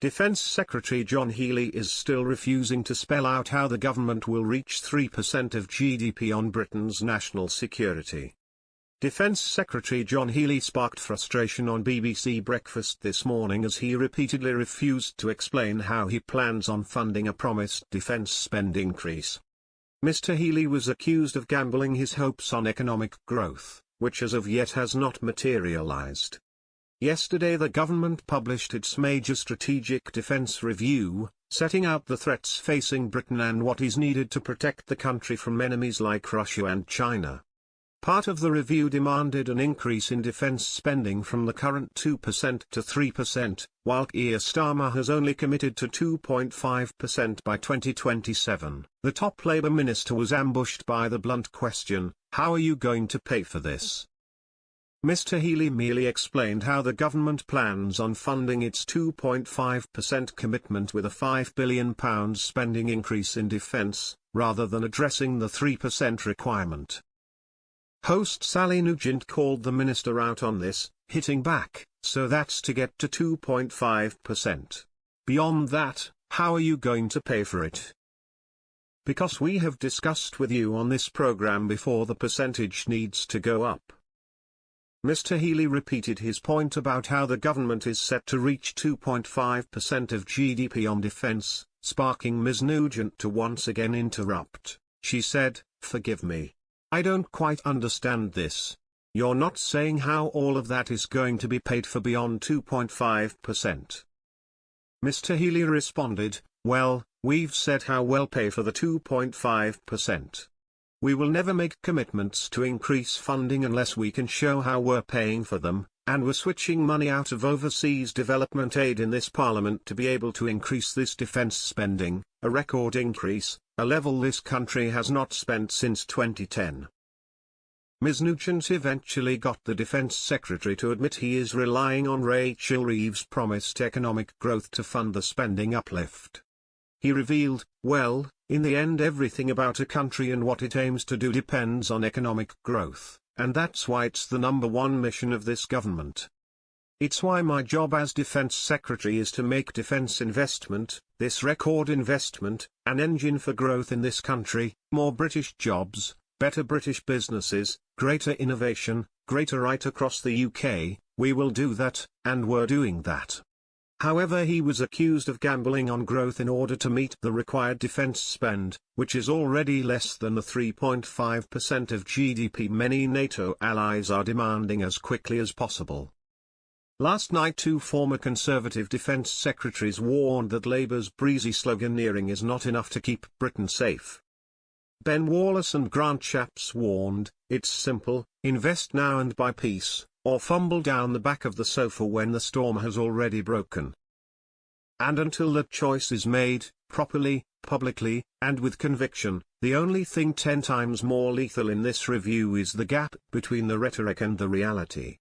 Defense Secretary John Healey is still refusing to spell out how the government will reach 3% of GDP on Britain's national security. Defense Secretary John Healey sparked frustration on BBC Breakfast this morning as he repeatedly refused to explain how he plans on funding a promised defense spend increase. Mr. Healey was accused of gambling his hopes on economic growth, which as of yet has not materialised. Yesterday the government published its major strategic defence review, setting out the threats facing Britain and what is needed to protect the country from enemies like Russia and China. Part of the review demanded an increase in defence spending from the current 2% to 3%, while Keir Starmer has only committed to 2.5% by 2027. The top Labour minister was ambushed by the blunt question, "How are you going to pay for this?" Mr. Healey merely explained how the government plans on funding its 2.5% commitment with a £5 billion spending increase in defence, rather than addressing the 3% requirement. Host Sally Nugent called the minister out on this, hitting back, "So that's to get to 2.5%. Beyond that, how are you going to pay for it? Because we have discussed with you on this programme before, the percentage needs to go up." Mr. Healey repeated his point about how the government is set to reach 2.5% of GDP on defence, sparking Ms. Nugent to once again interrupt. She said, "Forgive me. I don't quite understand this. You're not saying how all of that is going to be paid for beyond 2.5%. Mr. Healey responded, "Well, we've said how we'll pay for the 2.5%. We will never make commitments to increase funding unless we can show how we're paying for them, and we're switching money out of overseas development aid in this Parliament to be able to increase this defence spending, a record increase, a level this country has not spent since 2010. Ms. Nugent eventually got the Defence Secretary to admit he is relying on Rachel Reeves' promised economic growth to fund the spending uplift. He revealed, "Well, in the end everything about a country and what it aims to do depends on economic growth, and that's why it's the #1 mission of this government. It's why my job as Defence Secretary is to make defence investment, this record investment, an engine for growth in this country, more British jobs, better British businesses, greater innovation, greater right across the UK. We will do that, and we're doing that." However, he was accused of gambling on growth in order to meet the required defence spend, which is already less than the 3.5% of GDP many NATO allies are demanding as quickly as possible. Last night two former Conservative Defence Secretaries warned that Labour's breezy sloganeering is not enough to keep Britain safe. Ben Wallace and Grant Shapps warned, "It's simple, invest now and buy peace, or fumble down the back of the sofa when the storm has already broken." And until that choice is made, properly, publicly, and with conviction, the only thing 10 times more lethal in this review is the gap between the rhetoric and the reality.